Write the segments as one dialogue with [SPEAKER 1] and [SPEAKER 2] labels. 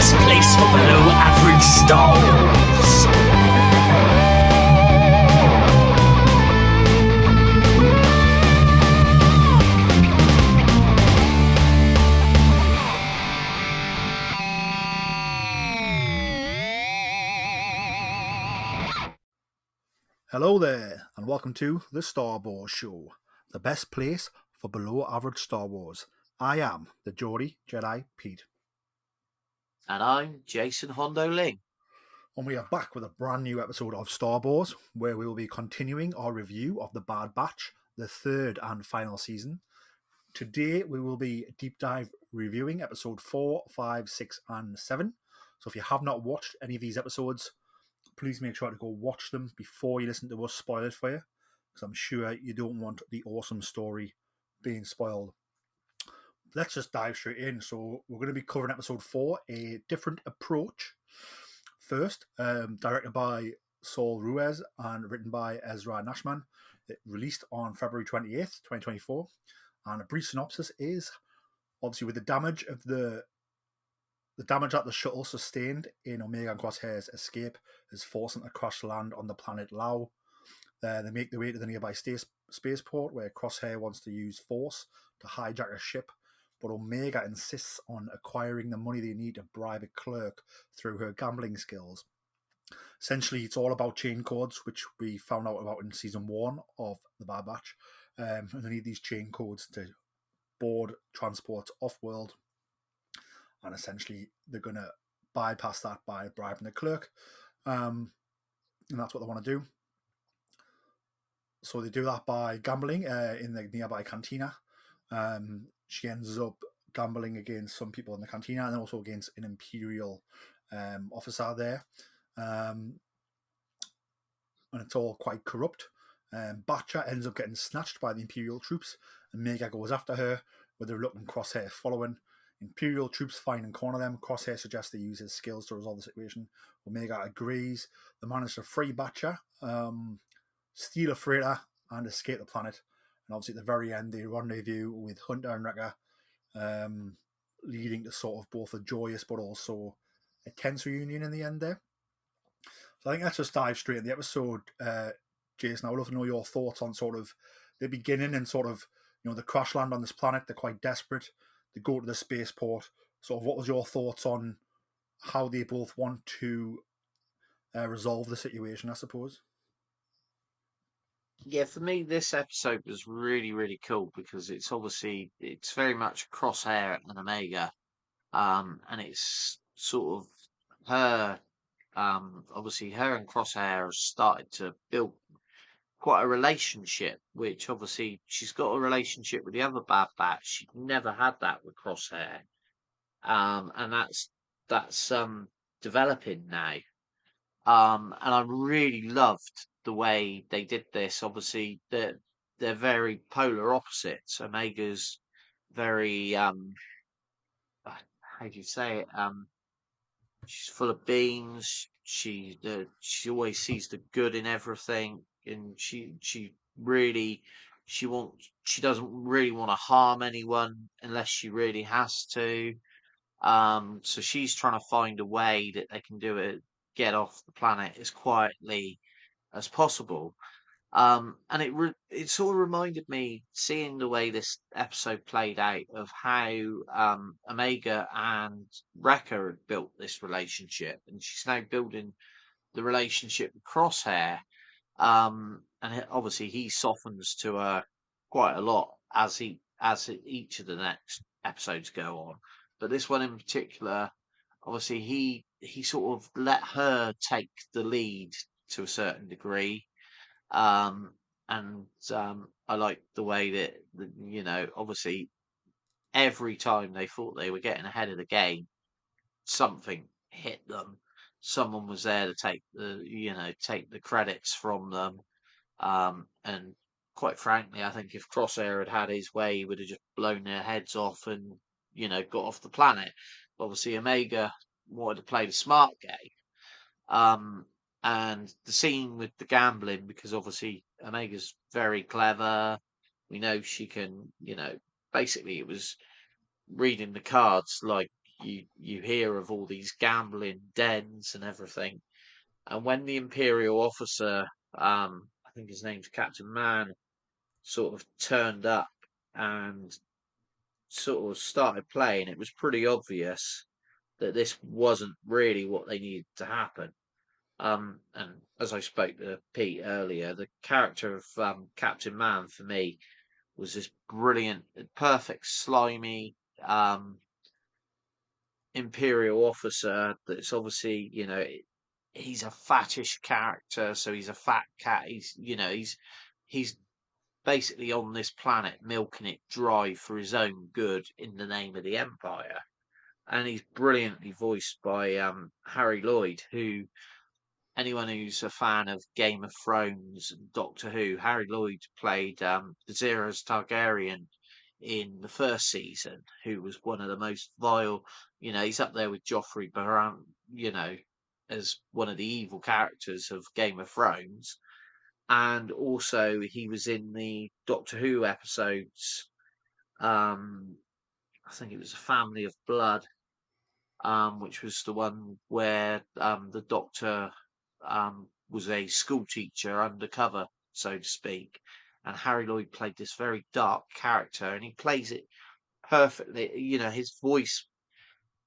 [SPEAKER 1] best place for below average Star Wars.
[SPEAKER 2] Hello there, and welcome to the Star Wars Show, the best place for below average Star Wars. I am the Geordie Jedi Pete.
[SPEAKER 3] And I'm Jason Hondo Ling.
[SPEAKER 2] And we are back with a brand new episode of Star Wars, where we will be continuing our review of The Bad Batch, the third and final season. Today we will be deep dive reviewing episode 4, 5, 6, and 7. So if you have not watched any of these episodes, please make sure to go watch them before you listen to us spoil it for you, because I'm sure you don't want the awesome story being spoiled. Let's just dive straight in. So we're going to be covering episode 4, A Different Approach. First, directed by Saul Ruiz and written by Ezra Nashman. It released on February 28th, 2024. And a brief synopsis is, obviously, with the damage that the shuttle sustained in Omega and Crosshair's escape has forced them to crash land on the planet Lau. They make their way to the nearby spaceport where Crosshair wants to use Force to hijack a ship, but Omega insists on acquiring the money they need to bribe a clerk through her gambling skills. Essentially, it's all about chain codes, which we found out about in season 1 of The Bad Batch. And they need these chain codes to board transports off-world. And essentially, they're going to bypass that by bribing the clerk. And that's what they want to do. So they do that by gambling in the nearby cantina. She ends up gambling against some people in the cantina and also against an Imperial officer there. And it's all quite corrupt. Batcher ends up getting snatched by the Imperial troops, and Omega goes after her with the reluctant Crosshair following. Imperial troops find and corner them. Crosshair suggests they use his skills to resolve the situation. Omega agrees. They manage to free Batcher, steal a freighter, and escape the planet. And obviously at the very end, they rendezvous with Hunter and Wrecker, leading to sort of both a joyous but also a tense reunion in the end there. So I think let's just dive straight in the episode. Jason, I would love to know your thoughts on sort of the beginning and sort of, the crash land on this planet. They're quite desperate. They go to the spaceport. Sort of what was your thoughts on how they both want to resolve the situation, I suppose?
[SPEAKER 3] Yeah, for me, this episode was really, really cool because it's very much Crosshair and Omega. And it's sort of her, obviously her and Crosshair have started to build quite a relationship, which obviously she's got a relationship with the other Bad Batch. She never had that with Crosshair. And that's developing now. And I really loved the way they did this. Obviously, they're very polar opposites. Omega's very how do you say it? She's full of beans. She always sees the good in everything, and she doesn't really want to harm anyone unless she really has to. So she's trying to find a way that they can do it, get off the planet as quietly as possible. And it sort of reminded me, seeing the way this episode played out, of how Omega and Wrecker had built this relationship, and she's now building the relationship with Crosshair. Obviously he softens to her quite a lot as each of the next episodes go on. But this one in particular, obviously he sort of let her take the lead to a certain degree. I like the way that, obviously every time they thought they were getting ahead of the game, something hit them. Someone was there to take the credits from them. And quite frankly, I think if Crosshair had his way, he would have just blown their heads off and, got off the planet. Obviously, Omega wanted to play the smart game. And the scene with the gambling, because obviously Omega's very clever. We know she can, basically it was reading the cards like you hear of all these gambling dens and everything. And when the Imperial officer, I think his name's Captain Man, sort of turned up and sort of started playing, it was pretty obvious that this wasn't really what they needed to happen. And as I spoke to Pete earlier, the character of Captain Man for me was this brilliant, perfect, slimy Imperial officer that's obviously, he's a fattish character, so he's a fat cat. He's basically on this planet milking it dry for his own good in the name of the Empire. And he's brilliantly voiced by Harry Lloyd, who anyone who's a fan of Game of Thrones and Doctor Who, Harry Lloyd played Viserys Targaryen in the first season, who was one of the most vile. He's up there with Joffrey Baran, as one of the evil characters of Game of Thrones. And also, he was in the Doctor Who episodes. I think it was A Family of Blood, which was the one where the Doctor was a school teacher undercover, so to speak. And Harry Lloyd played this very dark character, and he plays it perfectly. His voice,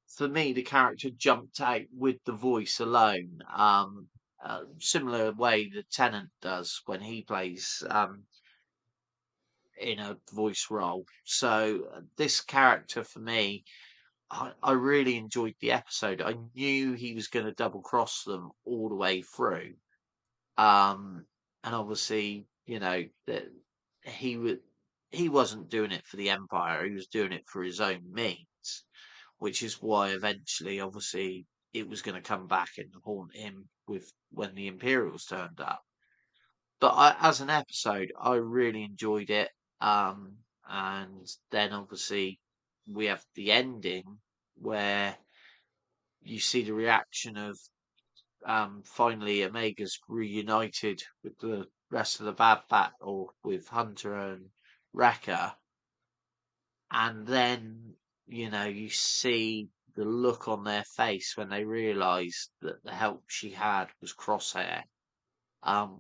[SPEAKER 3] for me, the character jumped out with the voice alone. Similar way the Tennant does when he plays in a voice role. So this character, for me, I really enjoyed the episode. I knew he was going to double cross them all the way through. And obviously, that he he wasn't doing it for the Empire. He was doing it for his own means, which is why eventually, obviously, it was going to come back and haunt him with when the Imperials turned up. But as an episode, I really enjoyed it. And then obviously we have the ending where you see the reaction of finally Omega's reunited with the rest of the Bad Bat, or with Hunter and Wrecker, and then you see the look on their face when they realise that the help she had was Crosshair,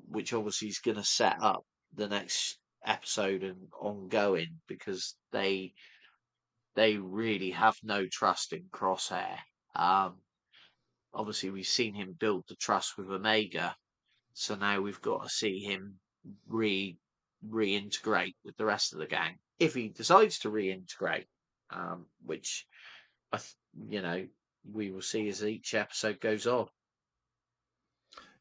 [SPEAKER 3] which obviously is going to set up the next episode and ongoing, because they really have no trust in Crosshair. Obviously, we've seen him build the trust with Omega, so now we've got to see him reintegrate with the rest of the gang, if he decides to reintegrate, which I we will see as each episode goes on.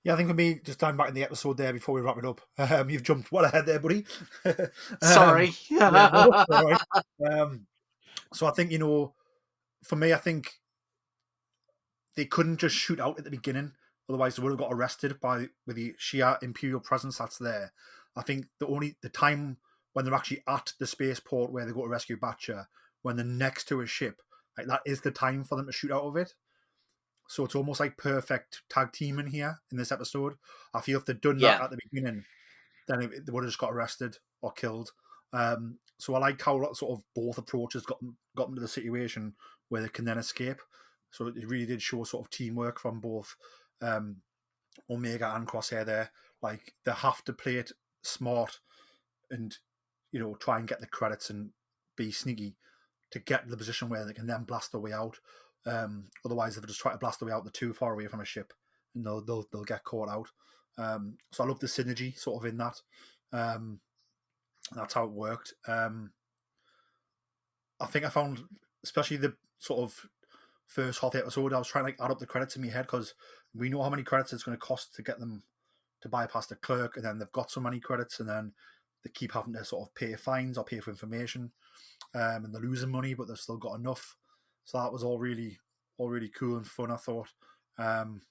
[SPEAKER 2] Yeah, I think for me, just diving back in the episode there before we wrap it up, you've jumped well ahead there, buddy.
[SPEAKER 3] Sorry.
[SPEAKER 2] Yeah, no, all right. So I think, for me, I think they couldn't just shoot out at the beginning, otherwise they would have got arrested with the sheer Imperial presence that's there. I think the time when they're actually at the spaceport where they go to rescue Batcher, when they're next to a ship, like that is the time for them to shoot out of it. So it's almost like perfect tag teaming here in this episode. I feel if they'd done that at the beginning, then they would have just got arrested or killed. So I like how sort of both approaches got them to the situation where they can then escape. So it really did show sort of teamwork from both Omega and Crosshair there. Like, they have to play it smart and, try and get the credits and be sneaky to get to the position where they can then blast their way out. Otherwise, if they just try to blast their way out, they're too far away from a ship and they'll get caught out. So I love the synergy sort of in that. That's how it worked. I think I found, especially the sort of first half of the episode, I was trying to add up the credits in my head, because we know how many credits it's going to cost to get them to bypass the clerk, and then they've got so many credits, and then they keep having to sort of pay fines or pay for information, and they're losing money, but they've still got enough. So that was all really cool and fun, I thought. And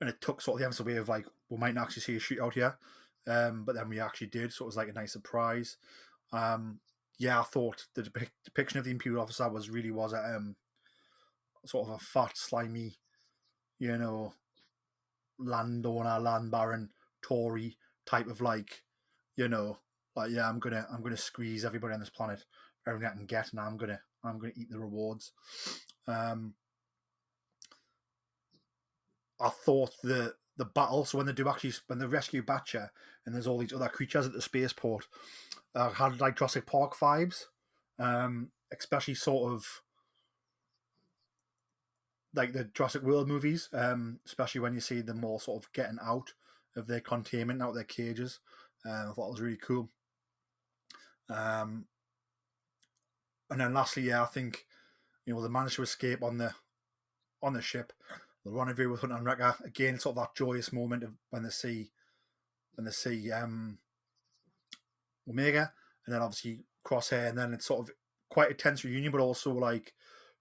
[SPEAKER 2] it took sort of the episode away of, like, we might not actually see a shootout here, but then we actually did, so it was like a nice surprise. I thought the depiction of the Imperial officer was a sort of a fat, slimy, landowner, land baron, Tory type of, like, I'm gonna squeeze everybody on this planet, everything I can get, and I'm gonna I'm going to eat the rewards. I thought the battle, so when they rescue Batcher and there's all these other creatures at the spaceport, had like Jurassic Park vibes, especially sort of like the Jurassic World movies, especially when you see them all sort of getting out of their containment, out of their cages. I thought it was really cool. And then lastly, yeah, I think they managed to escape on the ship. The rendezvous with Hunter and Wrecker again, sort of that joyous moment of when they see Omega, and then obviously Crosshair, and then it's sort of quite a tense reunion, but also like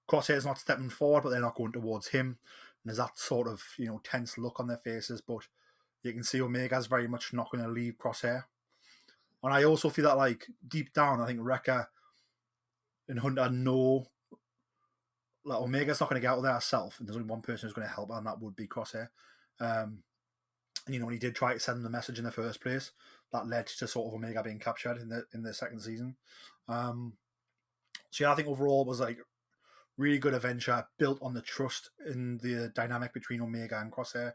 [SPEAKER 2] Crosshair's not stepping forward, but they're not going towards him. And there's that sort of tense look on their faces, but you can see Omega's very much not going to leave Crosshair. And I also feel that like deep down, I think Wrecker and Hunter know that Omega's not going to get out of there herself, and there's only one person who's going to help her, and that would be Crosshair. And when he did try to send the message in the first place, that led to sort of Omega being captured in the second season. So yeah, I think overall it was like really good adventure built on the trust in the dynamic between Omega and Crosshair.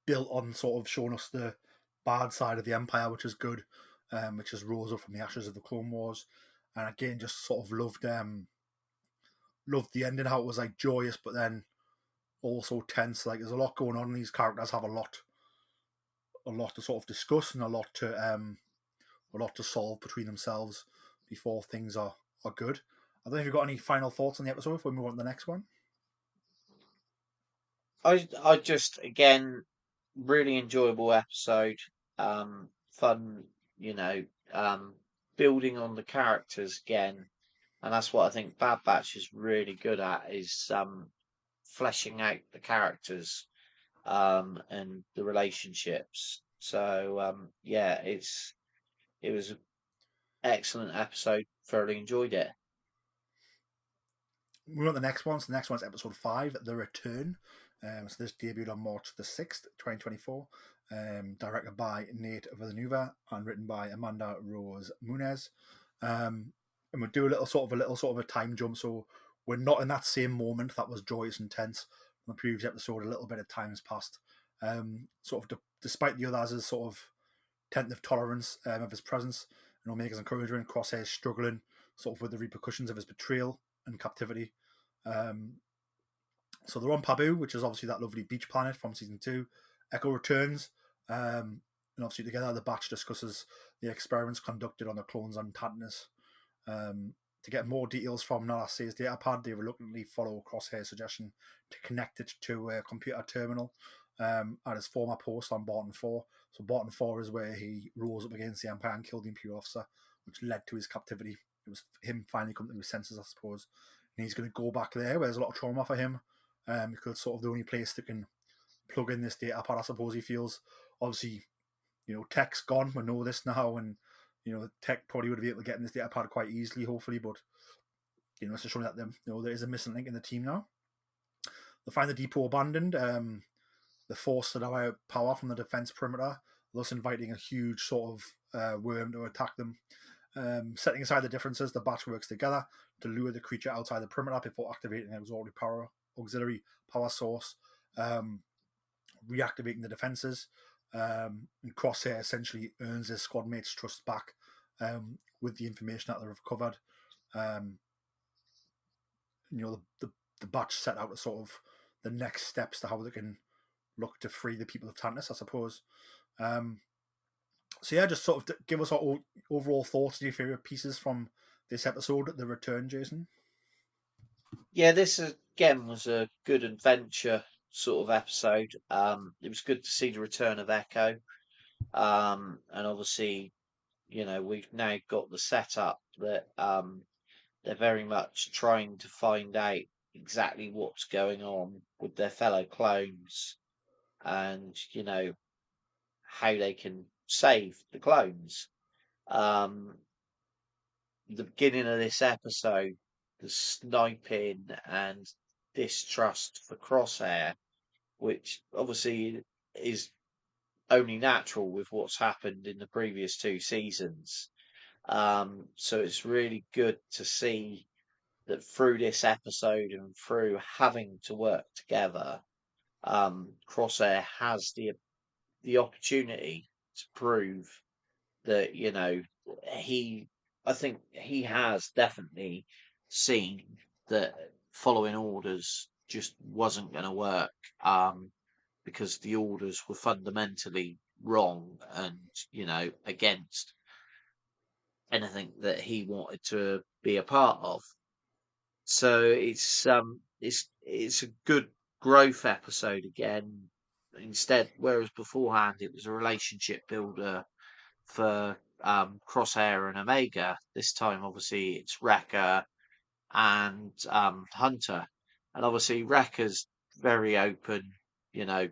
[SPEAKER 2] Built on sort of showing us the bad side of the Empire, which is good, which has rose up from the ashes of the Clone Wars, and again just sort of loved the ending, how it was like joyous, but then also tense. Like there's a lot going on. These characters have a lot to sort of discuss and a lot to solve between themselves before things are good. I don't know if you've got any final thoughts on the episode before we move on to the next one.
[SPEAKER 3] I just again really enjoyable episode. Fun, you know, building on the characters again, and that's what I think Bad Batch is really good at is fleshing out the characters and the relationships. So yeah, it was an excellent episode. Thoroughly enjoyed it.
[SPEAKER 2] We're on the next one. So the next one's episode 5, The Return. So this debuted on March the 6th, 2024. Directed by Nate Villanueva and written by Amanda Rose Munez. And we'll do a little sort of a time jump. So we're not in that same moment that was joyous and tense from the previous episode. A little bit of time has passed. Sort of despite the others' sort of tentative tolerance of his presence and Omega's encouragement, Crosshair's struggling sort of with the repercussions of his betrayal and captivity. So they're on Pabu, which is obviously that lovely beach planet from season 2. Echo returns, and obviously together the batch discusses the experiments conducted on the clones on Tantus. To get more details from Nalasse's datapad, they reluctantly follow Crosshair's suggestion to connect it to a computer terminal at his former post on Barton 4. So Barton 4 is where he rose up against the Empire and killed the Imperial officer, which led to his captivity. It was him finally coming to his senses, I suppose. And he's going to go back there where there's a lot of trauma for him, because it's sort of the only place that can plug in this data pad, I suppose he feels. Obviously, tech's gone. We know this now, and tech probably would be able to get in this data pad quite easily, hopefully. But it's just showing that there is a missing link in the team now. They find the depot abandoned. They're forced to allow power from the defense perimeter, thus inviting a huge sort of worm to attack them. Setting aside the differences, the batch works together to lure the creature outside the perimeter before activating an auxiliary power source, reactivating the defenses. And Crosshair essentially earns his squad mates' trust back with the information that they've recovered. The batch set out a sort of the next steps to how they can look to free the people of Tantus, I suppose. So yeah, just sort of give us our overall thoughts, your favourite pieces from this episode, The Return, Jason.
[SPEAKER 3] Yeah, this again was a good adventure sort of episode. It was good to see the return of Echo. And obviously, we've now got the setup that they're very much trying to find out exactly what's going on with their fellow clones and, how they can save the clones. The beginning of this episode, the sniping and distrust for Crosshair, which obviously is only natural with what's happened in the previous 2 seasons. So it's really good to see that through this episode and through having to work together, Crosshair has the opportunity to prove that, he I think he has definitely seen that following orders just wasn't going to work, because the orders were fundamentally wrong and, against anything that he wanted to be a part of. So it's a good growth episode again. Instead, whereas beforehand it was a relationship builder for Crosshair and Omega. This time, obviously, it's Wrecker and Hunter, and obviously Wrecker's very open. You know,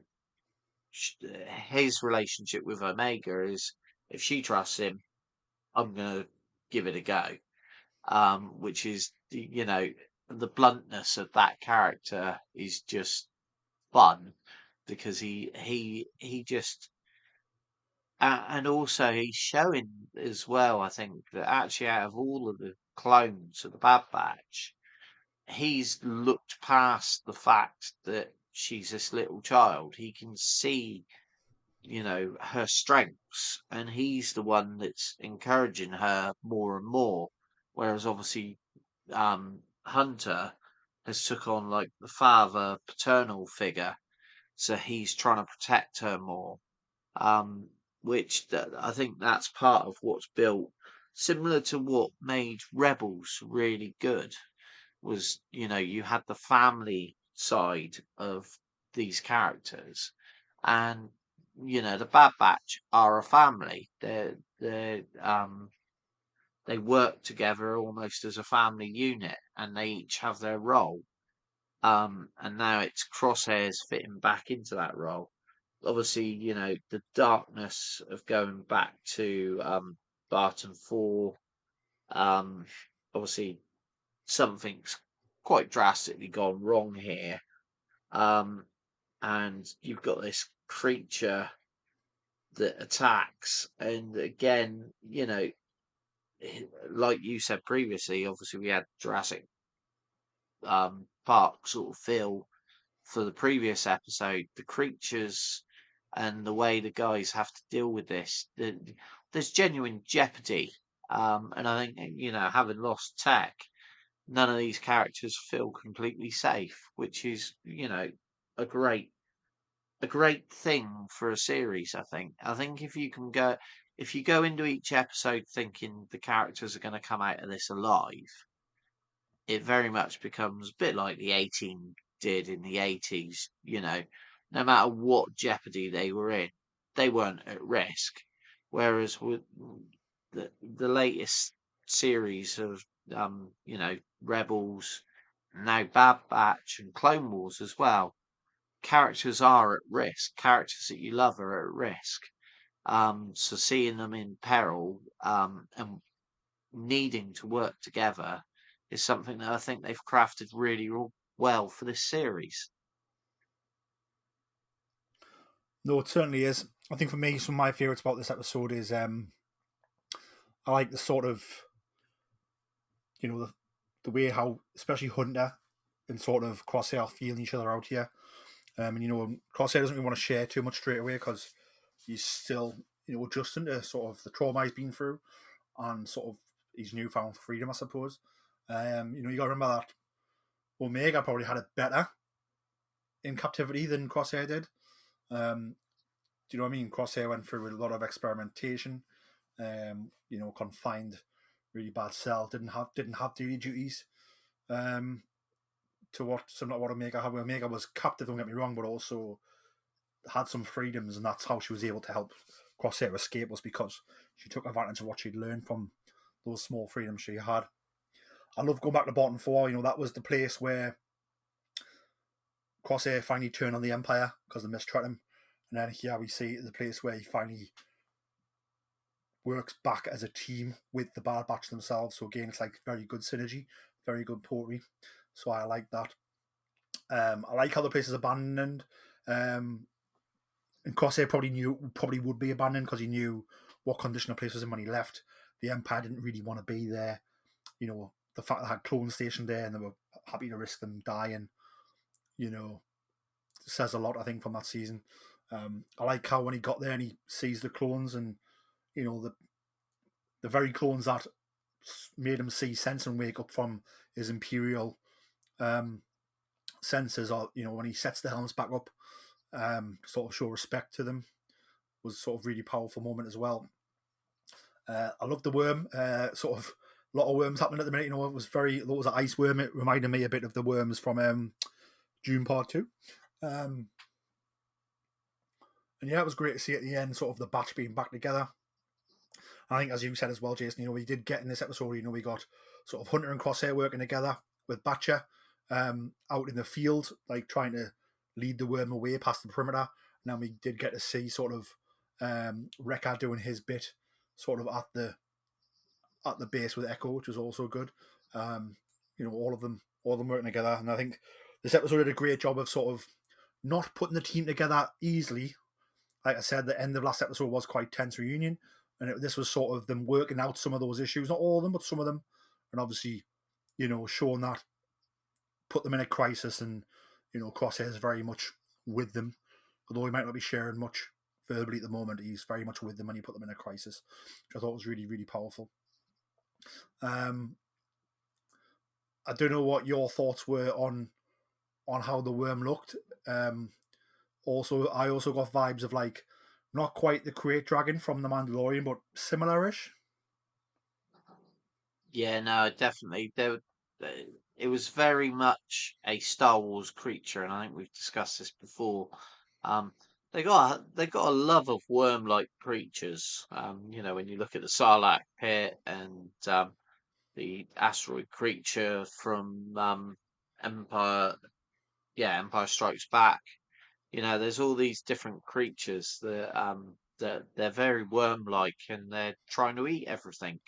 [SPEAKER 3] his relationship with Omega is, if she trusts him, I'm gonna give it a go. Which is, the bluntness of that character is just fun, because he just and also he's showing as well, I think, that actually out of all of the clones of the Bad Batch, he's looked past the fact that she's this little child. He can see, her strengths, and he's the one that's encouraging her more and more. Whereas obviously, Hunter has took on like the father paternal figure, so he's trying to protect her more. Um, which I think that's part of what's built, similar to what made Rebels really good, was, you had the family side of these characters, and, the Bad Batch are a family. They work together almost as a family unit, and they each have their role. And now it's Crosshairs fitting back into that role. Obviously, the darkness of going back to Barton 4. Um, Obviously, something's quite drastically gone wrong here. And you've got this creature that attacks, and again, like you said previously, obviously we had Jurassic Park sort of feel for the previous episode. The creatures and the way the guys have to deal with this, there's genuine jeopardy. And I think, having lost Tech, none of these characters feel completely safe, which is, a great thing for a series. I think if you go into each episode thinking the characters are going to come out of this alive, it very much becomes a bit like the 18 did in the 80s. No matter what jeopardy they were in, they weren't at risk. Whereas with the latest series of, Rebels, now Bad Batch and Clone Wars as well, characters are at risk. Characters that you love are at risk. So seeing them in peril, and needing to work together, is something that I think they've crafted really well for this series.
[SPEAKER 2] No, it certainly is. I think for me, some of my favourites about this episode is I like the sort of, the way how, especially Hunter and sort of Crosshair are feeling each other out here. And Crosshair doesn't really want to share too much straight away because he's still, adjusting to sort of the trauma he's been through and sort of his newfound freedom, I suppose. You got to remember that Omega probably had it better in captivity than Crosshair did. Do you know what I mean? Crosshair went through a lot of experimentation. Confined, really bad cell. Didn't have daily duties. To what Omega had. Omega was captive, don't get me wrong, but also had some freedoms, and that's how she was able to help Crosshair escape, was because she took advantage of what she'd learned from those small freedoms she had. I love going back to Barton 4. That was the place where Crosshair finally turned on the Empire because they mistreat him. And then here we see the place where he finally works back as a team with the Bad Batch themselves. So again, it's like very good synergy, very good poetry. So I like that. I like how the place is abandoned. And Crosshair probably would be abandoned because he knew what condition the place was in when he left. the Empire didn't really want to be there. You know, the fact they had clones stationed there and they were happy to risk them dying, you know, says a lot, I think, from that season. I like how when he got there and he sees the clones and, you know, the very clones that made him see sense and wake up from his Imperial senses, or, you know, when he sets the helmets back up, sort of show respect to them, was sort of really powerful moment as well. I love the worm, sort of a lot of worms happening at the minute. You know, it was very, there was an ice worm. It reminded me a bit of the worms from June Part 2. And yeah, it was great to see at the end, sort of the batch being back together. I think, as you said as well, Jason, you know, we did get in this episode, you know, we got sort of Hunter and Crosshair working together with Batcher out in the field, like trying to lead the worm away past the perimeter. And then we did get to see sort of Wrecker doing his bit sort of at the base with Echo, which was also good. You know, all of them working together. And I think this episode did a great job of sort of not putting the team together easily. Like I said, the end of last episode was quite tense reunion, and this was sort of them working out some of those issues, not all of them, but some of them, and obviously, you know, showing that put them in a crisis, and, you know, Crosshair is very much with them, although he might not be sharing much verbally at the moment. He's very much with them when you put them in a crisis, which I thought was really, really powerful. I don't know what your thoughts were on how the worm looked. Also, I also got vibes of, like, not quite the Great Dragon from The Mandalorian, but similar-ish.
[SPEAKER 3] Yeah, no, definitely. It was very much a Star Wars creature, and I think we've discussed this before. Um, they got a love of worm-like creatures. You know, when you look at the Sarlacc pit and the asteroid creature from Empire, yeah, Empire Strikes Back. You know, there's all these different creatures that they're very worm-like and they're trying to eat everything.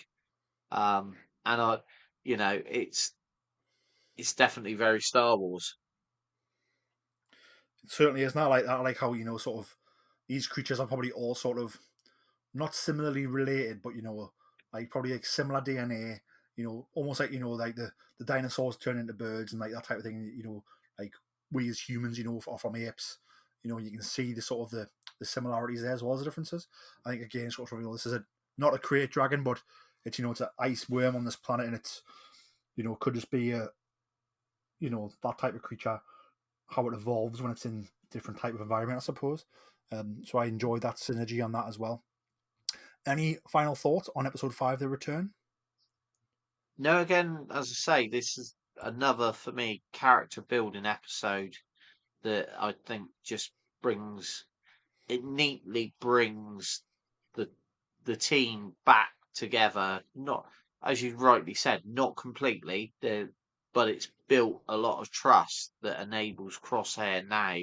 [SPEAKER 3] Um, and you know, it's definitely very Star Wars.
[SPEAKER 2] It certainly is not like that. I like how, you know, sort of these creatures are probably all sort of not similarly related, but, you know, like probably like similar DNA. You know, almost like, you know, like the dinosaurs turn into birds and like that type of thing. You know, like we as humans, you know, are from apes. You know, you can see the sort of the similarities there as well as the differences. I think again, sort of, you know, this is not a great dragon, but it's, you know, it's an ice worm on this planet, and it's, you know, could just be a, you know, that type of creature, how it evolves when it's in different type of environment, I suppose. So I enjoyed that synergy on that as well. Any final thoughts on episode 5, The Return?
[SPEAKER 3] No, again, as I say, this is another for me character building episode that I think just brings it neatly brings the the team back together. Not, as you rightly said, not completely, but it's built a lot of trust that enables Crosshair now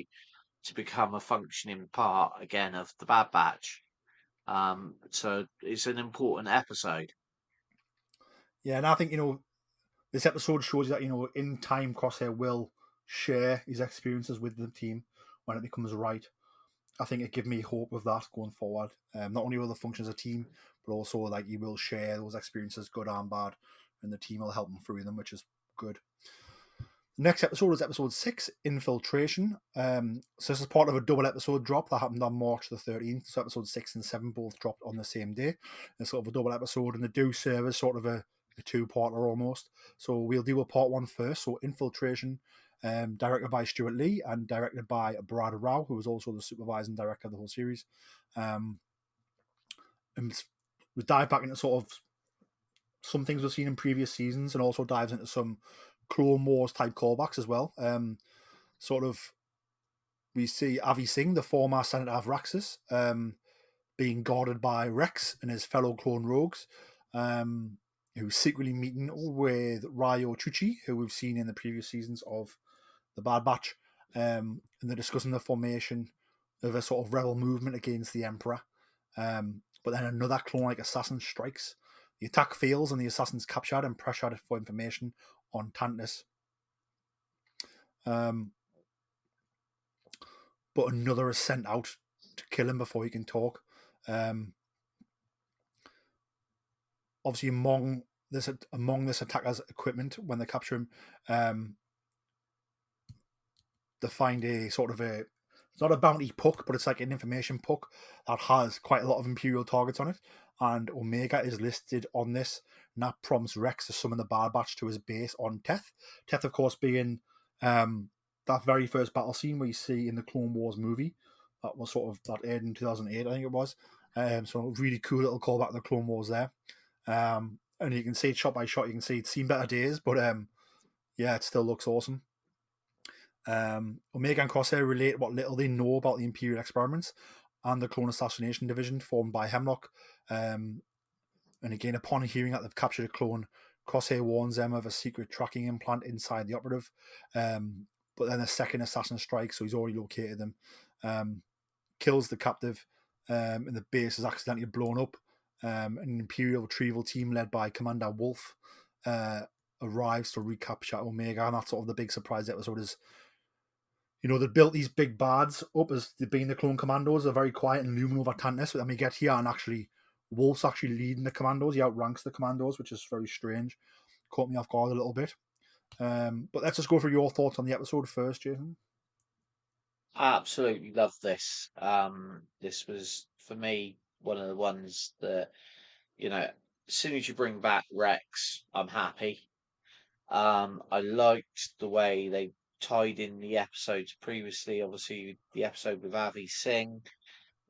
[SPEAKER 3] to become a functioning part again of the Bad Batch. So it's an important episode.
[SPEAKER 2] Yeah, and I think, you know, this episode shows that, you know, in time Crosshair will share his experiences with the team when it becomes right. I think it gives me hope of that going forward. Not only will the function as a team, but also like he will share those experiences, good and bad, and the team will help him through them, which is good. Next episode is episode 6, Infiltration. So this is part of a double episode drop that happened on March the 13th. So episode 6 and 7 both dropped on the same day. It's sort of a double episode, and they do serve as sort of a two-parter almost. So we'll do a part 1 first. So Infiltration, directed by Stuart Lee and directed by Brad Rao, who was also the supervising director of the whole series. And we dive back into sort of some things we've seen in previous seasons, and also dives into some Clone Wars type callbacks as well. Sort of, we see Avi Singh, the former Senator of Raxus, being guarded by Rex and his fellow clone rogues, who's secretly meeting with Ryo Chuchi, who we've seen in the previous seasons of the Bad Batch. And they're discussing the formation of a sort of rebel movement against the Emperor. But then another clone-like assassin strikes. The attack fails, and the assassin's captured and pressured for information on Tantus. But another is sent out to kill him before he can talk. obviously among this attacker's equipment when they capture him, they find a sort of a, it's not a bounty puck, but it's like an information puck that has quite a lot of Imperial targets on it. And Omega is listed on this, and that prompts Rex to summon the Bad Batch to his base on Teth. Teth, of course, being that very first battle scene we see in the Clone Wars movie that was sort of that aired in 2008, I think it was. So really cool little callback to the Clone Wars there. And you can see it shot by shot. You can see it's seen better days, but yeah, it still looks awesome. Omega and Crosshair relate what little they know about the Imperial experiments and the clone assassination division formed by Hemlock. And again, upon hearing that they've captured a clone, Crosshair warns them of a secret tracking implant inside the operative. But then a second assassin strikes, so he's already located them, kills the captive, and the base is accidentally blown up. An Imperial retrieval team led by Commander Wolf arrives to recapture Omega, and that's sort of the big surprise episode is, they built these big bads up as being the clone commandos. They're very quiet and looming over Tantus, but then we get here and actually Wolf's actually leading the commandos. He outranks the commandos, which is very strange. Caught me off guard a little bit. But let's just go through your thoughts on the episode first, Jason.
[SPEAKER 3] I absolutely love this. This was for me one of the ones that, as soon as you bring back Rex, I'm happy. I liked the way they tied in the episodes previously. Obviously, the episode with Avi Singh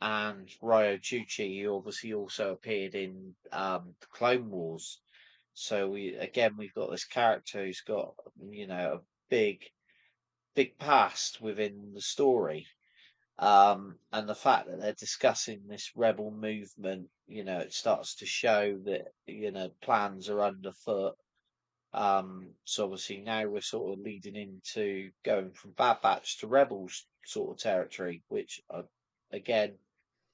[SPEAKER 3] and Ryo Chuchi, who obviously also appeared in the Clone Wars. So we've got this character who's got a big past within the story. And the fact that they're discussing this rebel movement, it starts to show that plans are underfoot. So obviously now we're sort of leading into going from Bad Batch to Rebels sort of territory, which again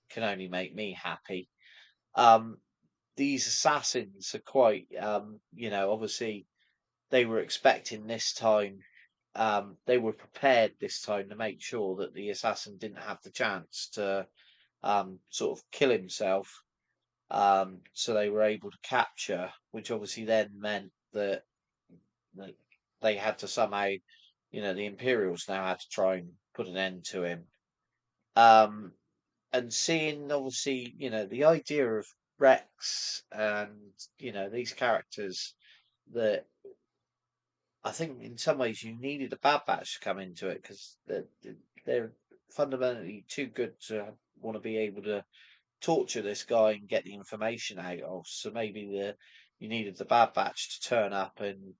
[SPEAKER 3] can only make me happy. Um, these assassins are quite, obviously they were expecting this time. They were prepared this time to make sure that the assassin didn't have the chance to sort of kill himself. So they were able to capture, which obviously then meant that they had to somehow, the Imperials now had to try and put an end to him. And seeing obviously, the idea of Rex and, these characters that I think in some ways you needed a Bad Batch to come into it because they're fundamentally too good to want to be able to torture this guy and get the information out of. So maybe you needed the Bad Batch to turn up and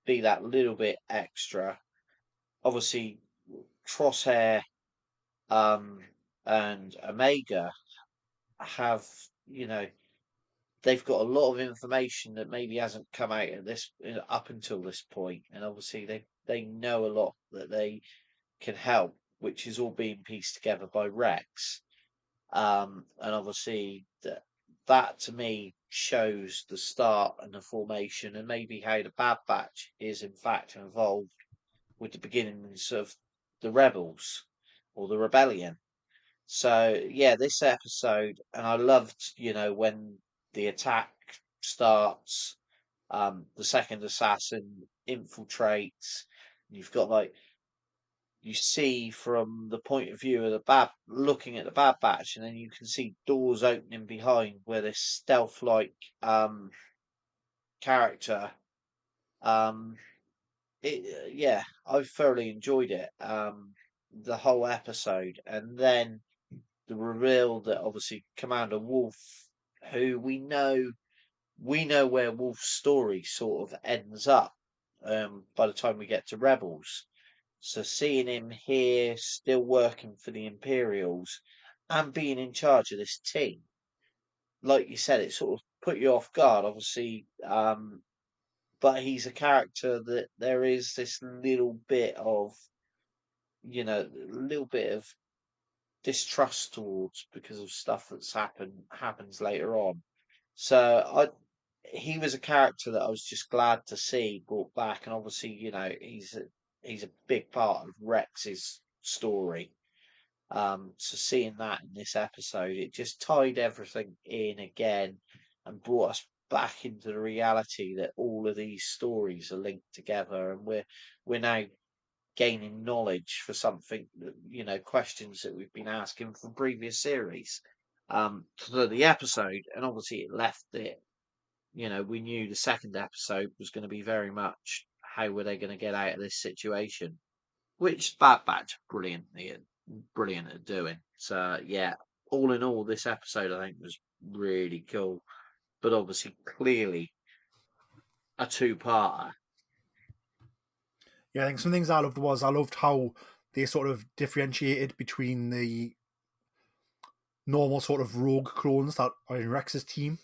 [SPEAKER 3] be that little bit extra. Obviously, Crosshair and Omega have they've got a lot of information that maybe hasn't come out at this up until this point, and obviously they know a lot that they can help, which is all being pieced together by Rex. And obviously that to me shows the start and the formation, and maybe how the Bad Batch is in fact involved with the beginnings of the rebels or the rebellion. So yeah, this episode, and I loved, when the attack starts, the second assassin infiltrates. You've got like you see from the point of view of the looking at the Bad Batch, and then you can see doors opening behind where this stealth-like character. Um, yeah, I thoroughly enjoyed it. The whole episode, and then the reveal that obviously Commander Wolf, who we know where Wolf's story sort of ends up by the time we get to Rebels. So seeing him here, still working for the Imperials, and being in charge of this team, like you said, it sort of put you off guard, obviously. But he's a character that there is this little bit of, little bit of distrust towards because of stuff happens later on. So he was a character that I was just glad to see brought back, and obviously, he's a big part of Rex's story. So seeing that in this episode, it just tied everything in again, and brought us back into the reality that all of these stories are linked together, and we're now gaining knowledge for something that, questions that we've been asking from previous series. So the episode, and obviously it left it. We knew the second episode was going to be very much how were they going to get out of this situation, which Bad Batch brilliant at doing. So yeah, all in all, this episode I think was really cool, but obviously clearly a two-parter.
[SPEAKER 2] Yeah, I think some things I loved how they sort of differentiated between the normal sort of rogue clones that are in Rex's team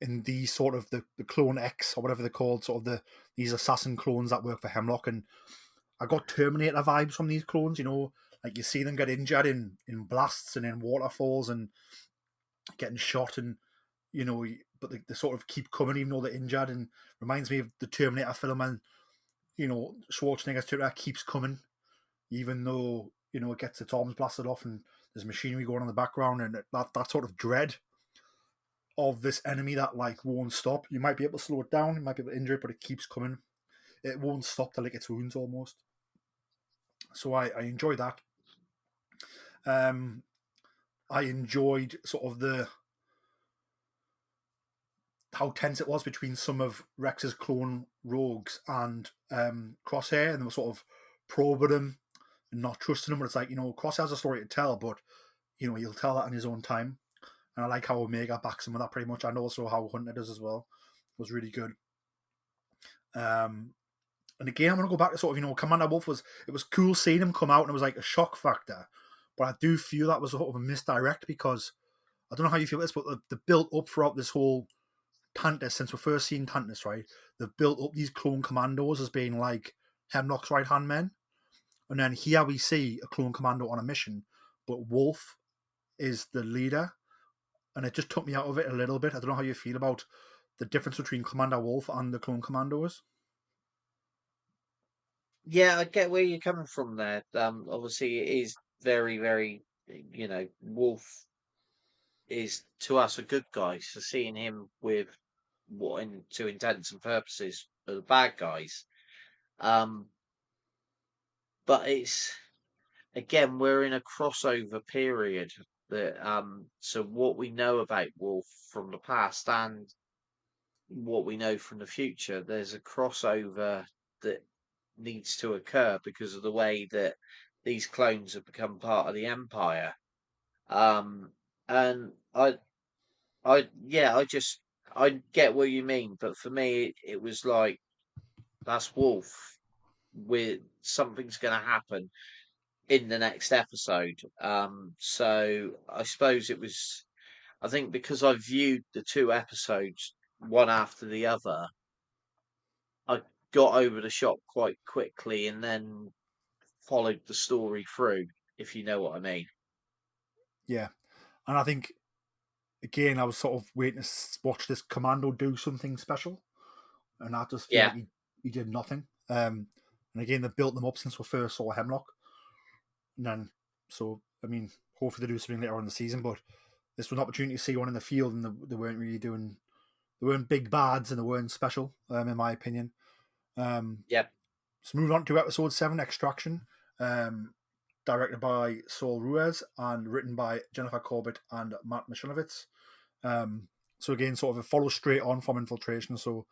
[SPEAKER 2] and the sort of the clone X or whatever they're called, sort of these assassin clones that work for Hemlock. And I got Terminator vibes from these clones, like you see them get injured in blasts and in waterfalls and getting shot, and but they sort of keep coming even though they're injured, and reminds me of the Terminator film. And Schwarzenegger's Terminator keeps coming even though it gets its arms blasted off and there's machinery going on in the background, and that sort of dread of this enemy that like won't stop. You might be able to slow it down, you might be able to injure it, but it keeps coming. It won't stop to lick its wounds almost. So I enjoy that. I enjoyed sort of how tense it was between some of Rex's clone rogues and Crosshair, and they were sort of probing him and not trusting him. But it's like, Crosshair has a story to tell, but he'll tell that in his own time. And I like how Omega backs him with that pretty much, and also how Hunter does as well. It was really good. And again, I'm going to go back to sort of, Commander Wolf it was cool seeing him come out, and it was like a shock factor. But I do feel that was sort of a misdirect, because I don't know how you feel this, but the built up throughout this whole Tantus, since we're first seeing Tantus, right? They've built up these clone commandos as being like Hemlock's right hand men. And then here we see a clone commando on a mission, but Wolf is the leader. And it just took me out of it a little bit. I don't know how you feel about the difference between Commander Wolf and the clone commandos.
[SPEAKER 3] Yeah, I get where you're coming from there. Obviously, it is very, very, Wolf is to us a good guy. So seeing him with what, to intents and purposes, are the bad guys. But it's again, we're in a crossover period that so what we know about Wolf from the past and what we know from the future, there's a crossover that needs to occur because of the way that these clones have become part of the Empire. Um, and I get what you mean, but for me, it was like that's Wolf. With something's going to happen in the next episode. So I suppose it was. I think because I viewed the two episodes one after the other, I got over the shock quite quickly and then followed the story through, if you know what I mean.
[SPEAKER 2] Yeah. And I think, again, I was sort of waiting to watch this commando do something special. And I just feel
[SPEAKER 3] Yeah,
[SPEAKER 2] like he did nothing. And again, they built them up since we first saw Hemlock. And then, so, I mean, hopefully they do something later on in the season, but this was an opportunity to see one in the field, and they weren't really doing, they weren't big bads, and they weren't special, in my opinion.
[SPEAKER 3] yeah,
[SPEAKER 2] So moving on to episode 7, Extraction, directed by Saul Ruiz and written by Jennifer Corbett and Matt Mishinovitz. So again, sort of it follows straight on from Infiltration. So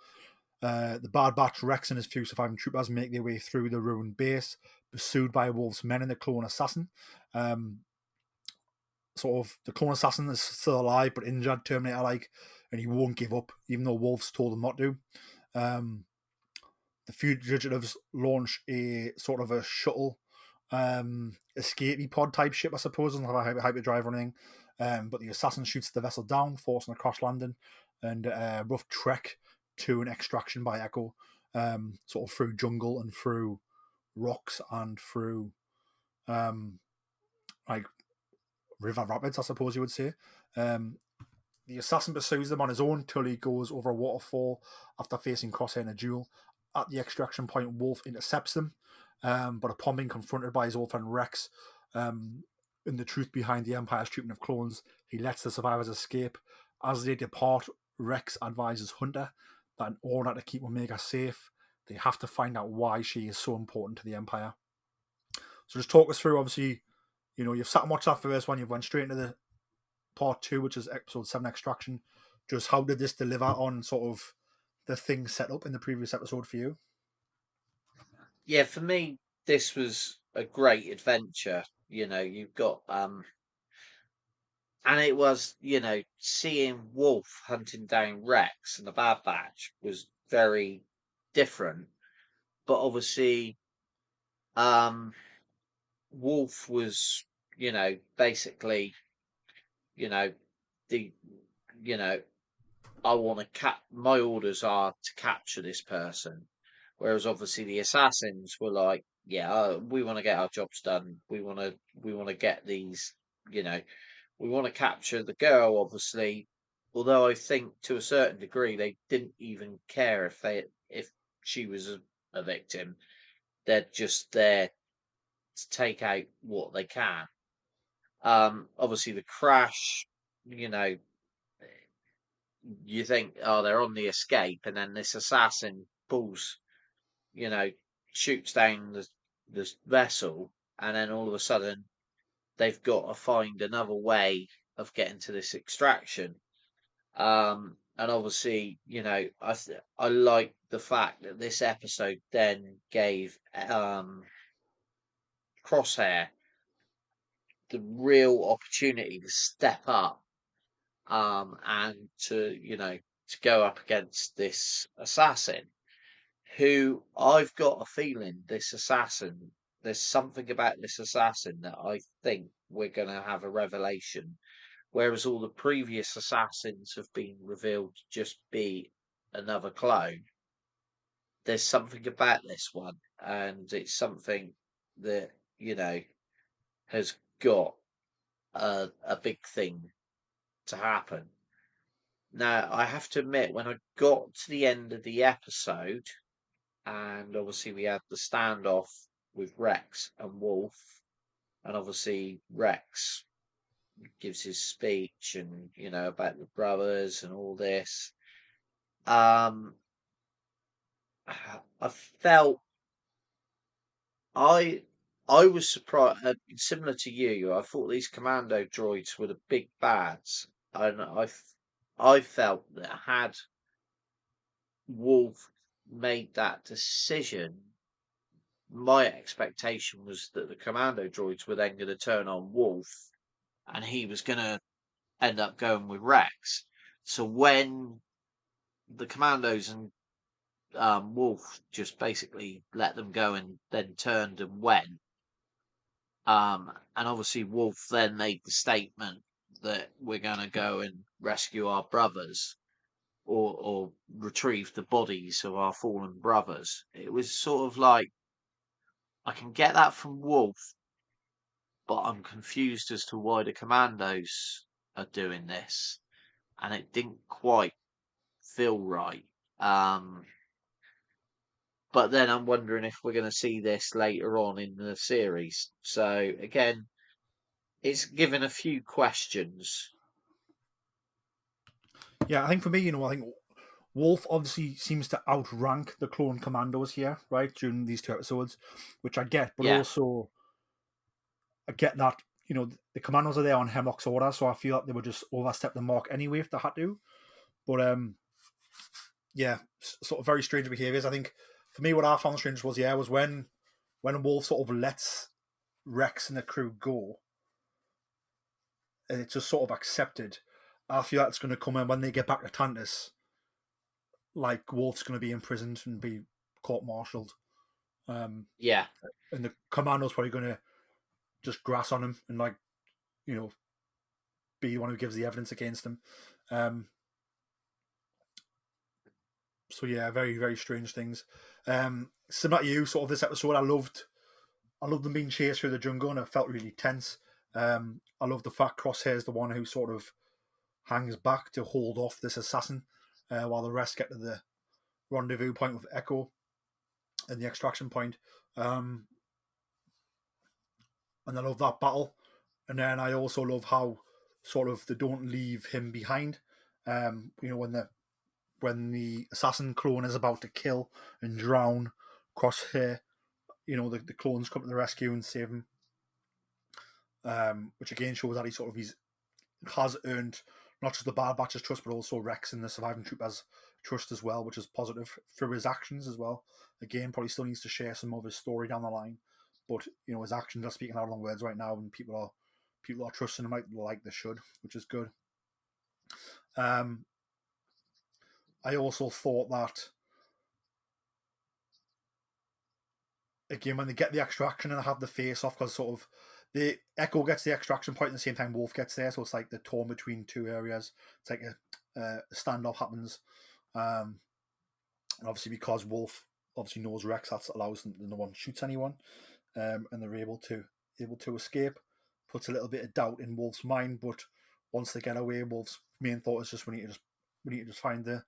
[SPEAKER 2] the Bad Batch, Rex and his few surviving troopers make their way through the ruined base, pursued by Wolf's men and the clone assassin. Sort of the clone assassin is still alive but injured, Terminator-like, and he won't give up, even though Wolf's told him not to. The fugitives launch a sort of a shuttle escapee pod type ship, I suppose, and have a hyperdrive running. But the assassin shoots the vessel down, forcing a crash landing and a rough trek to an extraction by Echo, sort of through jungle and through rocks and through like river rapids, I suppose you would say. The assassin pursues them on his own till he goes over a waterfall after facing Crosshair in a duel. At the extraction point, Wolf intercepts them, but upon being confronted by his old friend Rex and the truth behind the Empire's treatment of clones, he lets the survivors escape. As they depart, Rex advises Hunter that in order to keep Omega safe, they have to find out why she is so important to the Empire. So just talk us through, obviously, you've sat and watched that first one, you've went straight into the part 2, which is episode 7, Extraction. Just how did this deliver on sort of the things set up in the previous episode for you?
[SPEAKER 3] Yeah, for me, this was a great adventure. You've got and it was, seeing Wolf hunting down Rex and the Bad Batch was very different. But obviously, um, Wolf was, basically, you know, the, you know, I want to my orders are to capture this person. Whereas obviously the assassins were like, yeah, we want to get our jobs done. We want to get these, you know, we want to capture the girl, obviously. Although I think to a certain degree they didn't even care if she was a victim. They're just there to take out what they can. Obviously the crash, you know, you think, oh, they're on the escape, and then this assassin pulls, you know, shoots down the vessel, and then all of a sudden they've got to find another way of getting to this extraction. And obviously, I like the fact that this episode then gave Crosshair the real opportunity to step up, and to go up against this assassin, who I've got a feeling there's something about this assassin that I think we're going to have a revelation. Whereas all the previous assassins have been revealed to just be another clone, there's something about this one, and it's something that, has got a big thing to happen. Now, I have to admit, when I got to the end of the episode, and obviously we had the standoff with Rex and Wolf, and obviously Rex gives his speech and about the brothers and all this. Um, I felt I I was surprised, similar to you. I thought these commando droids were the big bads, and I felt that had Wolf made that decision, my expectation was that the commando droids were then going to turn on Wolf, and he was going to end up going with Rex. So when the commandos and Wolf just basically let them go and then turned and went, and obviously Wolf then made the statement that we're going to go and rescue our brothers, or retrieve the bodies of our fallen brothers. It was sort of like, I can get that from Wolf, but I'm confused as to why the commandos are doing this, and it didn't quite feel right. Um, but then I'm wondering if we're going to see this later on in the series. So again, it's given a few questions.
[SPEAKER 2] Yeah, I think for me, I think Wolf obviously seems to outrank the clone commandos here, right, during these 2 episodes, which I get, but
[SPEAKER 3] Yeah,
[SPEAKER 2] also I get that, the commandos are there on Hemlock's order, so I feel like they would just overstep the mark anyway if they had to. But yeah, sort of very strange behaviors. I think for me, what I found strange was when Wolf sort of lets Rex and the crew go, and it's just sort of accepted. I feel like it's going to come in when they get back to Tantus, like Wolf's going to be imprisoned and be court-martialed,
[SPEAKER 3] yeah,
[SPEAKER 2] and the commando's probably going to just grass on him and be the one who gives the evidence against him. So yeah, very very strange things. Similar to you, sort of this episode, I loved them being chased through the jungle, and it felt really tense. I love the fact Crosshair's the one who sort of hangs back to hold off this assassin, while the rest get to the rendezvous point with Echo and the extraction point. And I love that battle. And then I also love how sort of they don't leave him behind. You know, when the assassin clone is about to kill and drown Crosshair, you know, the clones come to the rescue and save him. Which again shows that he has earned not just the Bad Batch's trust, but also Rex and the surviving troopers' trust as well, which is positive through his actions as well. Again, probably still needs to share some of his story down the line, but you know, his actions are speaking out on words right now, and people are trusting him like they should, which is good. I also thought that again when they get the extraction and have the face off, because sort of the Echo gets the extraction point at the same time Wolf gets there, so it's like the torn between two areas. It's like a standoff happens, and obviously because Wolf obviously knows Rex, that allows them no one shoots anyone, and they're able to escape. Puts a little bit of doubt in Wolf's mind, but once they get away, Wolf's main thought is just we need to just find the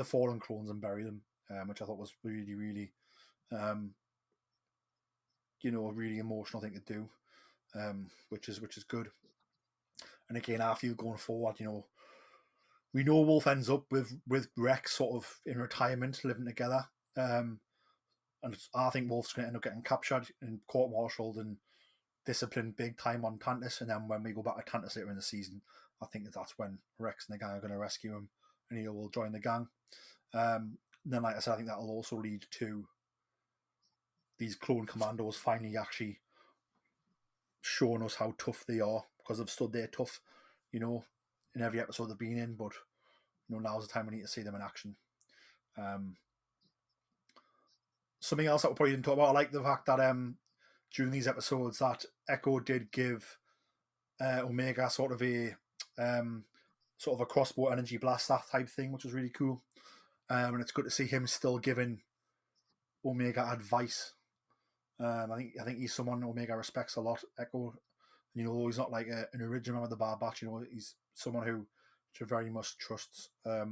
[SPEAKER 2] fallen clones and bury them, which I thought was really really you know, a really emotional thing to do, which is good. And again, I feel going forward, you know, we know Wolf ends up with Rex sort of in retirement, living together, and I think Wolf's going to end up getting captured and court-martialed and disciplined big time on Tantus. And then when we go back to Tantus later in the season, I think that's when Rex and the gang are going to rescue him, and he will join the gang. Then, like I said, I think that will also lead to these clone commandos finally actually showing us how tough they are, because they've stood there tough, you know, in every episode they've been in. But you know, now's the time we need to see them in action. Something else that we probably didn't talk about, I like the fact that during these episodes that Echo did give Omega sort of a crossbow energy blast that type thing, which was really cool. And it's good to see him still giving Omega advice. I think he's someone Omega respects a lot, Echo. You know, he's not like an original member of the Bad Batch. You know, he's someone who very much trusts. So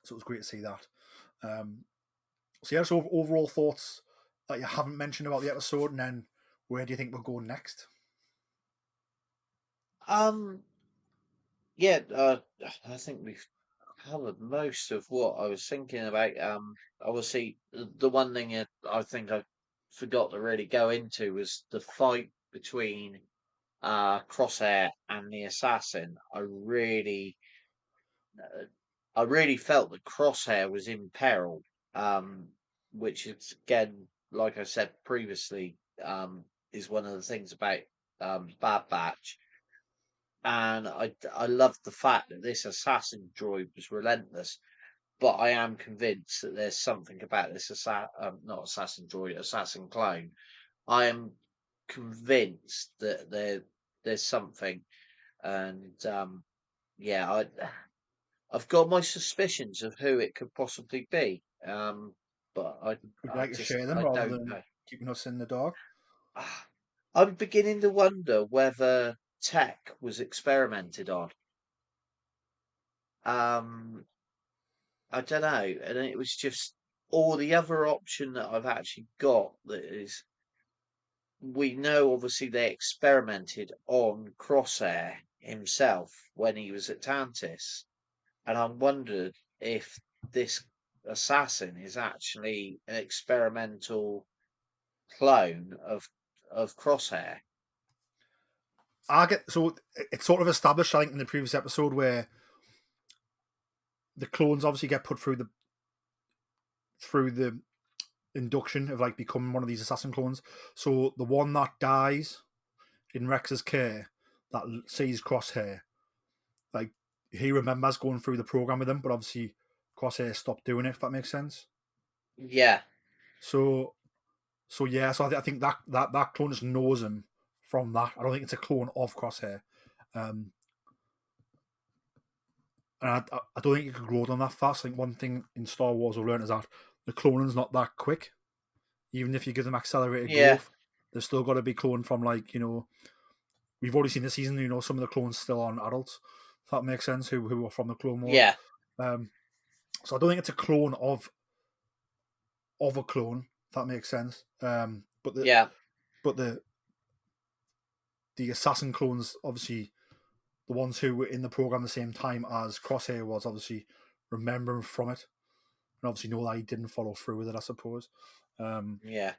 [SPEAKER 2] it was great to see that. So yeah, so overall thoughts that you haven't mentioned about the episode, and then where do you think we'll go next?
[SPEAKER 3] Yeah, I think we've covered most of what I was thinking about. Obviously, the one thing I think I forgot to really go into was the fight between Crosshair and the assassin. I really felt that Crosshair was in peril, which is again, like I said previously, is one of the things about Bad Batch. And I loved the fact that this assassin droid was relentless. But I am convinced that there's something about this not assassin droid, assassin clone. I am convinced that there's something, and yeah, I've got my suspicions of who it could possibly be. But
[SPEAKER 2] Would you like to share them
[SPEAKER 3] I
[SPEAKER 2] rather
[SPEAKER 3] don't
[SPEAKER 2] than
[SPEAKER 3] know.
[SPEAKER 2] keeping us in the dark?
[SPEAKER 3] I'm beginning to wonder whether tech was experimented on. Um, I don't know, and it was just or the other option that I've actually got that is we know obviously they experimented on Crosshair himself when he was at Tantis, and I wondered if this assassin is actually an experimental clone of Crosshair.
[SPEAKER 2] It's sort of established, I think, in the previous episode where the clones obviously get put through the induction of like becoming one of these assassin clones. So the one that dies in Rex's care that sees Crosshair, like he remembers going through the program with him, but obviously Crosshair stopped doing it. If that makes sense.
[SPEAKER 3] Yeah,
[SPEAKER 2] So yeah, so I think that clone just knows him from that. I don't think it's a clone of Crosshair. Um, and I don't think you can grow them that fast. I think one thing in Star Wars we've learned is that the cloning's not that quick. Even if you give them accelerated
[SPEAKER 3] yeah,
[SPEAKER 2] growth, they're still got to be cloned from, like, you know, we've already seen this season, you know, some of the clones still on adults. If that makes sense, who are from the Clone Wars.
[SPEAKER 3] yeah,
[SPEAKER 2] So I don't think it's a clone of a clone, if that makes sense. But
[SPEAKER 3] yeah,
[SPEAKER 2] the assassin clones, obviously, the ones who were in the program the same time as Crosshair was obviously remembering from it, and obviously know that he didn't follow through with it, I suppose,
[SPEAKER 3] Yeah.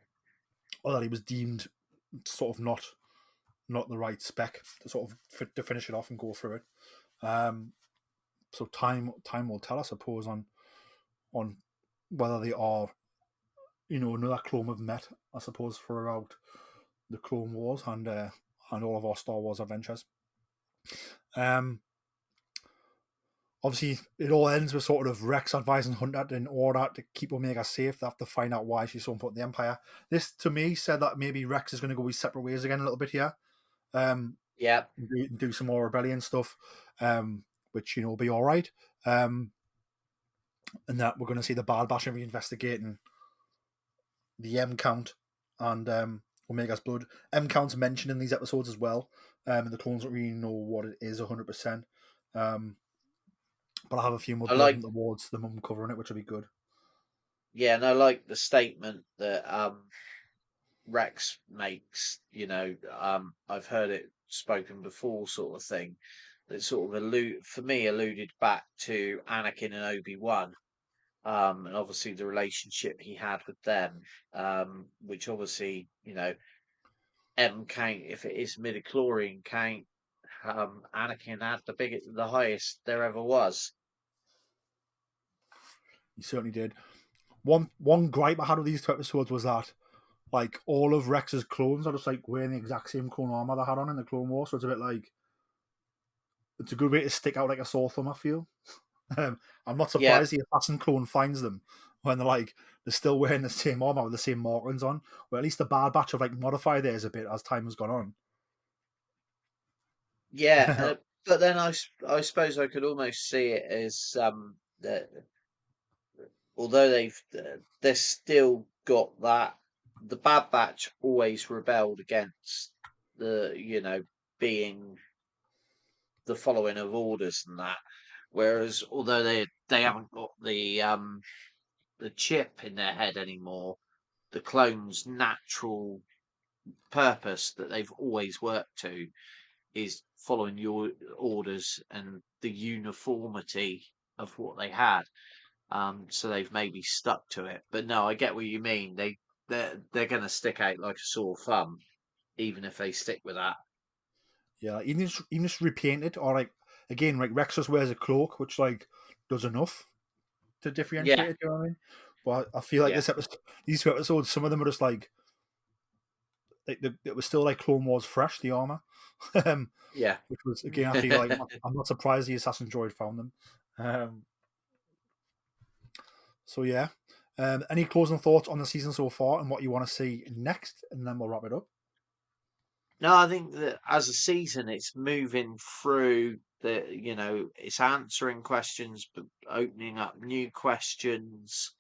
[SPEAKER 2] or that he was deemed sort of not the right spec to sort of to finish it off and go through it. So time will tell, I suppose, on whether they are, another clone we've met, I suppose, throughout the Clone Wars and all of our Star Wars adventures. Obviously, it all ends with sort of Rex advising Hunter in order to keep Omega safe. They have to find out why she's so important to the Empire. This, to me, said that maybe Rex is going to go his separate ways again a little bit here.
[SPEAKER 3] Yeah.
[SPEAKER 2] Do some more rebellion stuff, which, will be all right. And that we're going to see the Bad Batch reinvestigating the M count and Omega's blood. M count's mentioned in these episodes as well, and the clones don't really know what it is 100%. But I have a few more
[SPEAKER 3] I
[SPEAKER 2] building
[SPEAKER 3] like,
[SPEAKER 2] towards them uncovering it, which will be good.
[SPEAKER 3] yeah, and I like the statement that Rex makes. I've heard it spoken before, sort of thing. That sort of alluded back to Anakin and Obi-Wan, and obviously the relationship he had with them, which obviously, M count, if it is midichlorian count, Anakin had the highest there ever was.
[SPEAKER 2] He certainly did. One gripe I had with these two episodes was that, like, all of Rex's clones are just like wearing the exact same clone armor they had on in the Clone Wars, so it's a bit like it's a good way to stick out like a sore thumb, I feel. I'm not
[SPEAKER 3] Yeah,
[SPEAKER 2] surprised the assassin clone finds them when they're still wearing the same armor with the same markings on. Well, at least the Bad Batch have like modified theirs a bit as time has gone
[SPEAKER 3] yeah,
[SPEAKER 2] on.
[SPEAKER 3] but then I suppose I could almost see it as that although they've still got that the Bad Batch always rebelled against the being the following of orders and that, whereas although they haven't got the chip in their head anymore, the clones' natural purpose that they've always worked to is following your orders and the uniformity of what they had. So they've maybe stuck to it. But no, I get what you mean. They're going to stick out like a sore thumb, even if they stick with that.
[SPEAKER 2] Yeah, even just repainted, or like again, like Rex just wears a cloak, which like does enough to
[SPEAKER 3] Yeah,
[SPEAKER 2] differentiate it. You know what I mean? But I feel like
[SPEAKER 3] yeah,
[SPEAKER 2] these two episodes, some of them are just like it was still like Clone Wars fresh, the armor, um,
[SPEAKER 3] yeah.
[SPEAKER 2] which was again, I feel like I'm not surprised the assassin droid found them. Um, so yeah, any closing thoughts on the season so far and what you want to see next, and then we'll wrap it up.
[SPEAKER 3] No, I think that as a season, it's moving through it's answering questions, but opening up new questions.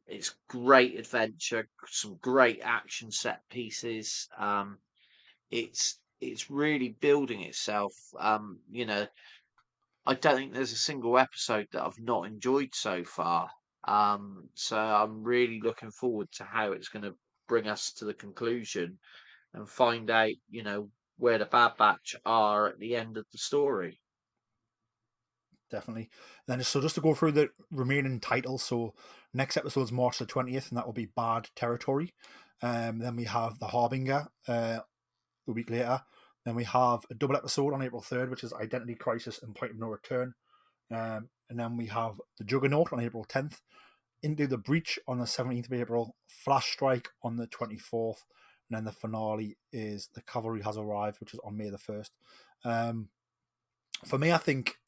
[SPEAKER 3] It's great adventure, some great action set pieces. It's really building itself. I don't think there's a single episode that I've not enjoyed so far. So I'm really looking forward to how it's going to bring us to the conclusion and find out, where the Bad Batch are at the end of the story.
[SPEAKER 2] Definitely. Then so just to go through the remaining titles. So next episode's March the 20th, and that will be Bad Territory. Then we have The Harbinger a week later. Then we have a double episode on April 3rd, which is Identity Crisis and Point of No Return. And then we have The Juggernaut on April 10th, Into the Breach on the 17th of April, Flash Strike on the 24th, and then the finale is The Cavalry Has Arrived, which is on May the 1st. For me, I think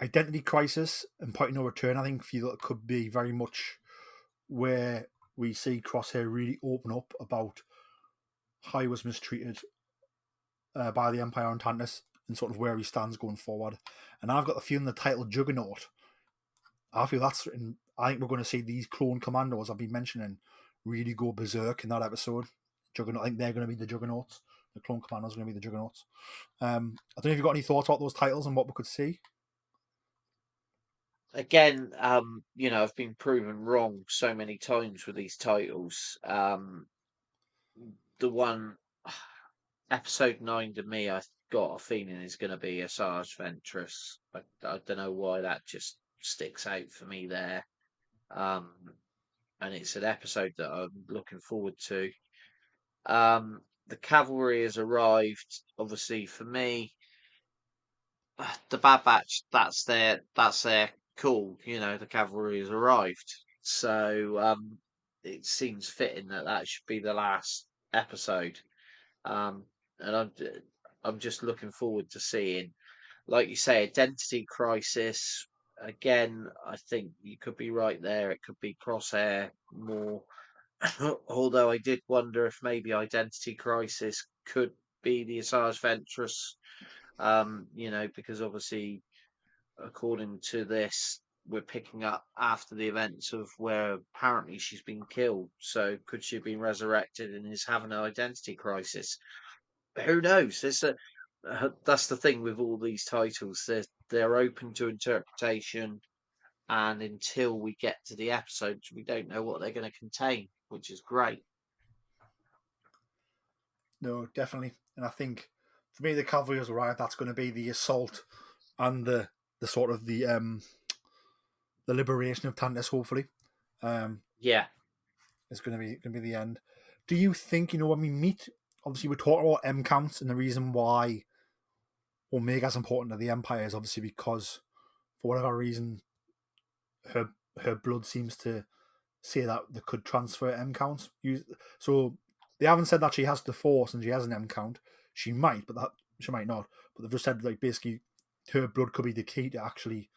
[SPEAKER 2] Identity Crisis and Point of No Return, I think, feel it could be very much where we see Crosshair really open up about how he was mistreated by the Empire on Tantus and sort of where he stands going forward. And I've got the feeling the title Juggernaut, I feel I think we're going to see these clone commandos I've been mentioning really go berserk in that episode. Juggernaut, I think they're going to be the Juggernauts. The clone commandos are going to be the Juggernauts. I don't know if you've got any thoughts about those titles and what we could see.
[SPEAKER 3] Again, I've been proven wrong so many times with these titles. The one episode 9 to me, got a feeling is going to be Asajj Ventress. I don't know why that just sticks out for me there. Um, and it's an episode that I'm looking forward to. The cavalry has arrived. Obviously, for me, the Bad Batch. That's their call. The cavalry has arrived. So it seems fitting that that should be the last episode. Um, and I'm just looking forward to seeing, like you say, identity crisis. Again, I think you could be right there. It could be Crosshair more. Although I did wonder if maybe identity crisis could be the Asajj Ventress. Because obviously, according to this, we're picking up after the events of where apparently she's been killed. So could she have been resurrected and is having an identity crisis? Who knows? That's the thing with all these titles. They're open to interpretation, and until we get to the episodes, we don't know what they're going to contain, which is great.
[SPEAKER 2] No, definitely. And I think for me, the cavalry has arrived. That's going to be the assault and the sort of the liberation of Tantus. Hopefully,
[SPEAKER 3] Yeah,
[SPEAKER 2] is going to be the end. Do you think when we meet? Obviously, we're talking about M counts, and the reason why Omega's important to the Empire is obviously because for whatever reason, her blood seems to say that they could transfer M counts. So they haven't said that she has the Force and she has an M count. She might, but that she might not. But they've just said like basically her blood could be the key to actually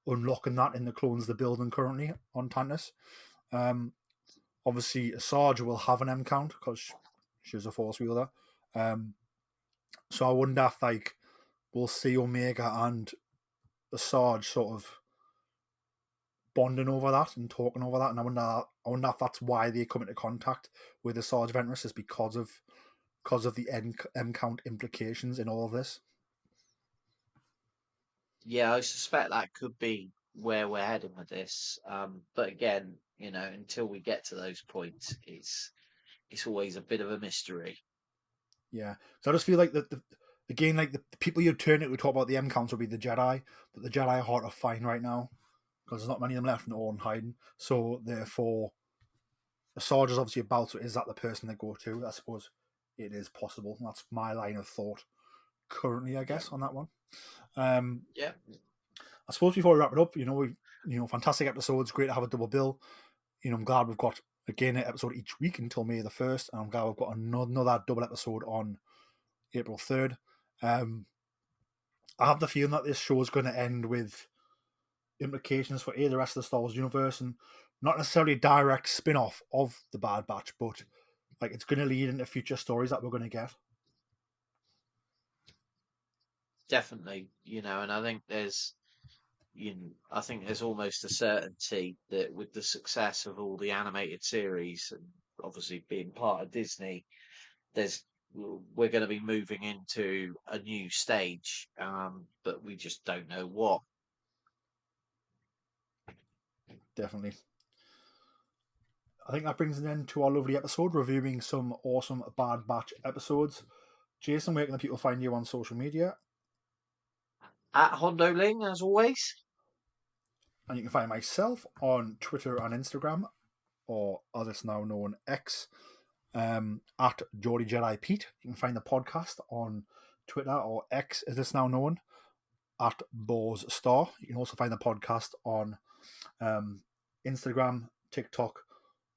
[SPEAKER 2] unlocking that in the clones they're building currently on Tantus. Obviously, Asajj will have an M count because she's a Force wielder. So I wonder if we'll see Omega and Asajj sort of bonding over that and talking over that, and I wonder if that's why they come into contact with Asajj Ventress is because of the M count implications in all of this.
[SPEAKER 3] yeah, I suspect that could be where we're heading with this. But again, until we get to those points, it's always a bit of a mystery.
[SPEAKER 2] Yeah, so I just feel like again, like the people you turn it, we talk about the M counts will be the Jedi, but the Jedi are hard to find right now because there's not many of them left and they're all in hiding. So therefore, Asajj is obviously about. So is that the person they go to? I suppose it is possible. That's my line of thought currently, I guess, on that one.
[SPEAKER 3] Yeah.
[SPEAKER 2] I suppose before we wrap it up, fantastic episodes, great to have a double bill. I'm glad we've got again an episode each week until May the 1st, and I'm glad we've got another double episode on April 3rd. I have the feeling that this show is going to end with implications for the rest of the Star Wars universe, and not necessarily a direct spin-off of the Bad Batch, but like it's going to lead into future stories that we're going to get.
[SPEAKER 3] Definitely, and I think there's almost a certainty that with the success of all the animated series and obviously being part of Disney, we're going to be moving into a new stage, but we just don't know what.
[SPEAKER 2] Definitely. I think that brings an end to our lovely episode reviewing some awesome Bad Batch episodes. Jason, where can the people find you on social media?
[SPEAKER 3] At Hondo Ling, as always.
[SPEAKER 2] And you can find myself on Twitter and Instagram, or as it's now known, X, at Geordie Jedi Pete. You can find the podcast on Twitter or X, as it's now known, at Boz Star. You can also find the podcast on Instagram, TikTok,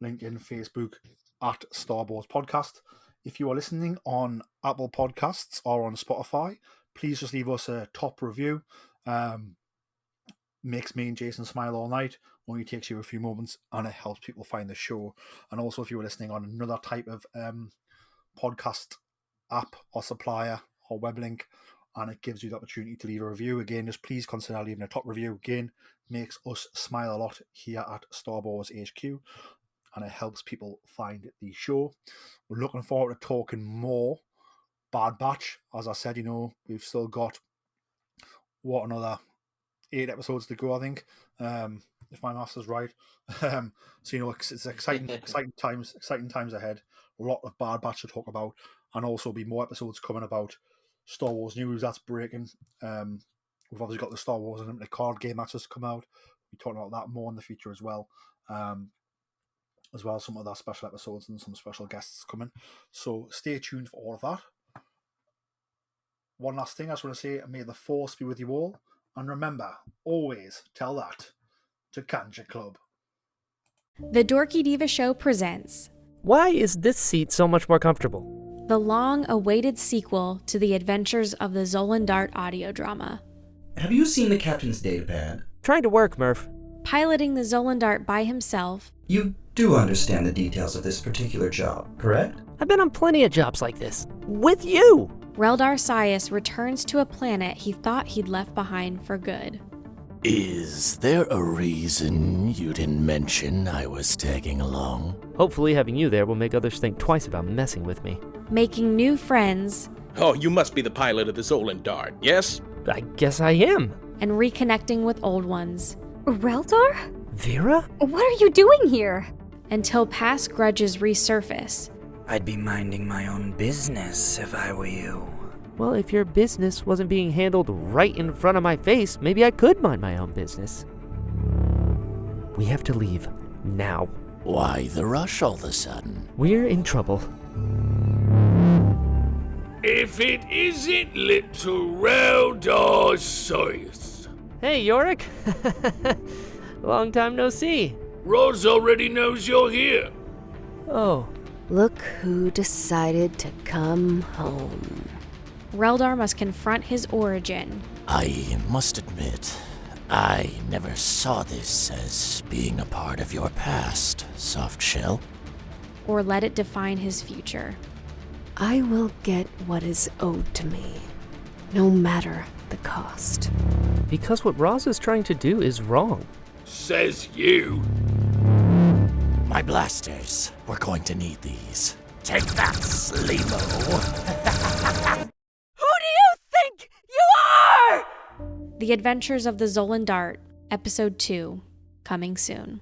[SPEAKER 2] LinkedIn, Facebook, at Star Wars Podcast. If you are listening on Apple Podcasts or on Spotify, please just leave us a top review. Makes me and Jason smile all night. Only takes you a few moments, and it helps people find the show. And also, if you were listening on another type of podcast app or supplier or web link, and it gives you the opportunity to leave a review, again, just please consider leaving a top review. Again, makes us smile a lot here at Star Wars HQ, and it helps people find the show. We're looking forward to talking more Bad Batch. As I said, we've still got another 8 episodes to go, I think, if my maths is right. So it's exciting, exciting times ahead. A lot of Bad Batch to talk about, and also be more episodes coming about Star Wars news that's breaking. We've obviously got the Star Wars Unlimited card game that's just come out. We're talking about that more in the future as well. Some other special episodes and some special guests coming. So stay tuned for all of that. One last thing I just want to say, may the Force be with you all. And remember, always tell that to Kanja Club.
[SPEAKER 4] The Dorky Diva Show presents
[SPEAKER 5] Why is this seat so much more comfortable?
[SPEAKER 4] the long-awaited sequel to the adventures of the Zolan Dart audio drama.
[SPEAKER 6] Have you seen the captain's datapad?
[SPEAKER 5] Trying to work, Murph.
[SPEAKER 4] Piloting the Zolan Dart by himself,
[SPEAKER 6] You do understand the details of this particular job, correct?
[SPEAKER 5] I've been on plenty of jobs like this. With you!
[SPEAKER 4] Reldar Sias returns to a planet he thought he'd left behind for good.
[SPEAKER 1] Is there a reason you didn't mention I was tagging along?
[SPEAKER 5] Hopefully having you there will make others think twice about messing with me.
[SPEAKER 4] Making new friends
[SPEAKER 7] Oh, you must be the pilot of the Zolan Dart, yes?
[SPEAKER 5] I guess I am.
[SPEAKER 4] and reconnecting with old ones,
[SPEAKER 8] Reldar?
[SPEAKER 5] Vera?
[SPEAKER 8] What are you doing here?
[SPEAKER 4] until past grudges resurface.
[SPEAKER 9] I'd be minding my own business if I were you.
[SPEAKER 5] Well, if your business wasn't being handled right in front of my face, maybe I could mind my own business. We have to leave. Now.
[SPEAKER 1] Why the rush all of a sudden?
[SPEAKER 5] We're in trouble.
[SPEAKER 1] If it isn't little Reldar Sias.
[SPEAKER 5] Hey, Yorick. Long time no see.
[SPEAKER 1] Roz already knows you're here.
[SPEAKER 5] Oh,
[SPEAKER 8] Look who decided to come home.
[SPEAKER 4] Reldar must confront his origin,
[SPEAKER 1] I must admit, I never saw this as being a part of your past, Softshell.
[SPEAKER 4] or let it define his future.
[SPEAKER 8] I will get what is owed to me, no matter the cost.
[SPEAKER 5] because what Roz is trying to do is wrong.
[SPEAKER 1] Says you. My blasters. We're going to need these. Take that, Slimo.
[SPEAKER 8] Who do you think you are?
[SPEAKER 4] The Adventures of the Zolan Dart, Episode 2, coming soon.